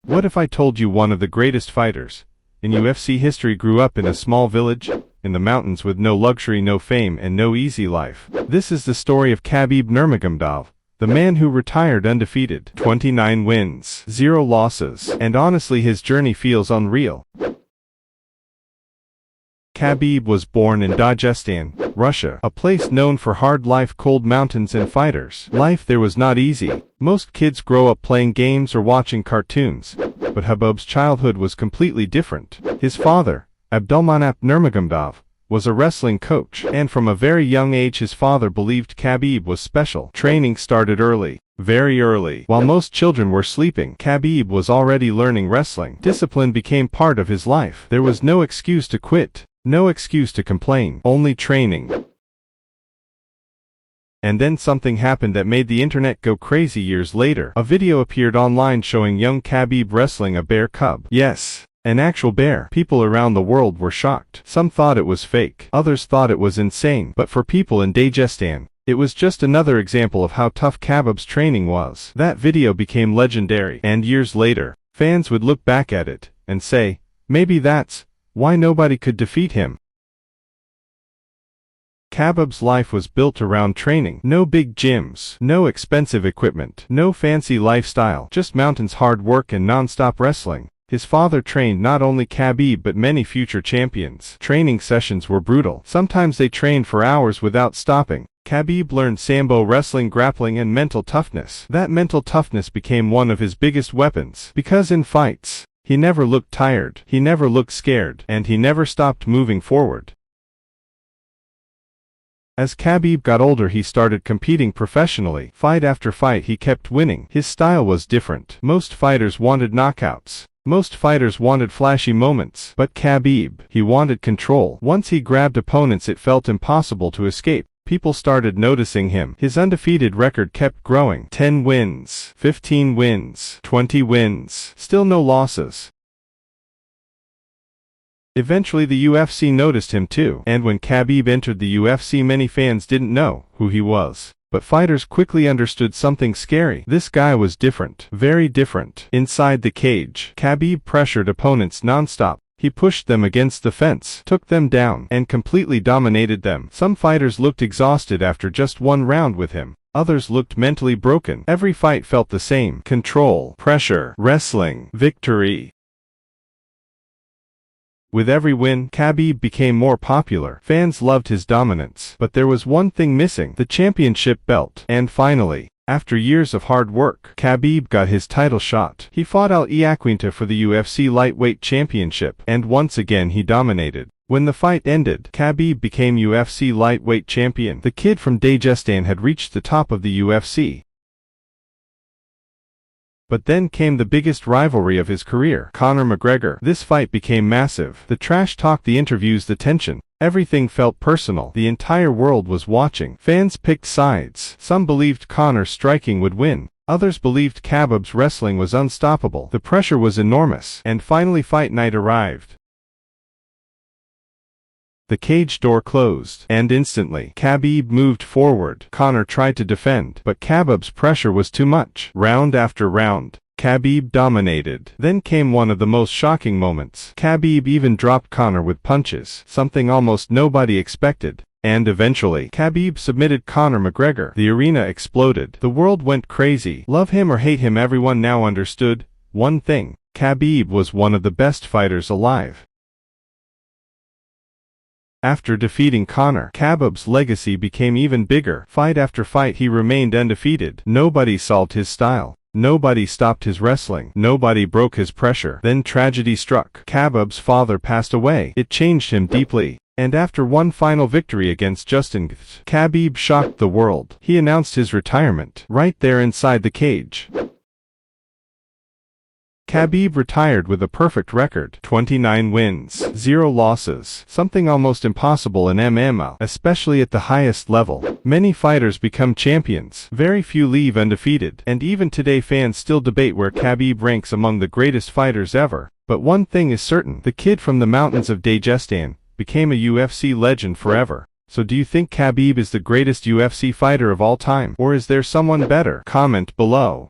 What if I told you one of the greatest fighters in UFC history grew up in a small village in the mountains with no luxury, no fame, and no easy life? This is the story of Khabib Nurmagomedov, the man who retired undefeated, 29 wins, 0 losses, and honestly his journey feels unreal. Khabib was born in Dagestan, Russia, a place known for hard life, cold mountains, and fighters. Life there was not easy. Most kids grow up playing games or watching cartoons, but Khabib's childhood was completely different. His father, Abdulmanap Nurmagomedov, was a wrestling coach, and from a very young age his father believed Khabib was special. Training started early. Very early. While most children were sleeping, Khabib was already learning wrestling. Discipline became part of his life. There was no excuse to quit, no excuse to complain, only training. And then something happened that made the internet go crazy. Years later, a video appeared online showing young Khabib wrestling a bear cub. Yes, an actual bear. People around the world were shocked. Some thought it was fake, others thought it was insane. But for people in Dagestan, it was just another example of how tough Khabib's training was. That video became legendary, and years later, fans would look back at it and say, maybe that's why nobody could defeat him. Khabib's life was built around training. No big gyms, no expensive equipment, no fancy lifestyle, just mountains, hard work, and non-stop wrestling. His father trained not only Khabib but many future champions. Training sessions were brutal. Sometimes they trained for hours without stopping. Khabib learned sambo, wrestling, grappling, and mental toughness. That mental toughness became one of his biggest weapons, because in fights, he never looked tired, he never looked scared, and he never stopped moving forward. As Khabib got older, he started competing professionally. Fight after fight, he kept winning. His style was different. Most fighters wanted knockouts. Most fighters wanted flashy moments. But Khabib, he wanted control. Once he grabbed opponents, it felt impossible to escape. People started noticing him. His undefeated record kept growing. 10 wins, 15 wins, 20 wins, still no losses. Eventually the UFC noticed him too, and when Khabib entered the UFC, many fans didn't know who he was. But fighters quickly understood something scary. This guy was different, very different. Inside the cage, Khabib pressured opponents non-stop. He pushed them against the fence, took them down, and completely dominated them. Some fighters looked exhausted after just one round with him. Others looked mentally broken. Every fight felt the same. Control, pressure, wrestling, victory. With every win, Khabib became more popular. Fans loved his dominance. But there was one thing missing: the championship belt. And finally, after years of hard work, Khabib got his title shot. He fought Al Iaquinta for the UFC Lightweight Championship, and once again he dominated. When the fight ended, Khabib became UFC Lightweight Champion. The kid from Dagestan had reached the top of the UFC. But then came the biggest rivalry of his career, Conor McGregor. This fight became massive. The trash talk, the interviews, the tension. Everything felt personal. The entire world was watching. Fans picked sides. Some believed Conor's striking would win. Others believed Khabib's wrestling was unstoppable. The pressure was enormous. And finally fight night arrived. The cage door closed, and instantly, Khabib moved forward. Conor tried to defend, but Khabib's pressure was too much. Round after round, Khabib dominated. Then came one of the most shocking moments. Khabib even dropped Conor with punches, something almost nobody expected. And eventually, Khabib submitted Conor McGregor. The arena exploded. The world went crazy. Love him or hate him, everyone now understood one thing: Khabib was one of the best fighters alive. After defeating Conor, Khabib's legacy became even bigger. Fight after fight, he remained undefeated. Nobody solved his style. Nobody stopped his wrestling. Nobody broke his pressure. Then tragedy struck. Khabib's father passed away. It changed him deeply. And after one final victory against Dagestan, Khabib shocked the world. He announced his retirement right there inside the cage. Khabib retired with a perfect record: 29 wins, 0 losses, something almost impossible in MMA, especially at the highest level. Many fighters become champions, very few leave undefeated, and even today fans still debate where Khabib ranks among the greatest fighters ever. But one thing is certain: the kid from the mountains of Dagestan became a UFC legend forever. So do you think Khabib is the greatest UFC fighter of all time, or is there someone better? Comment below.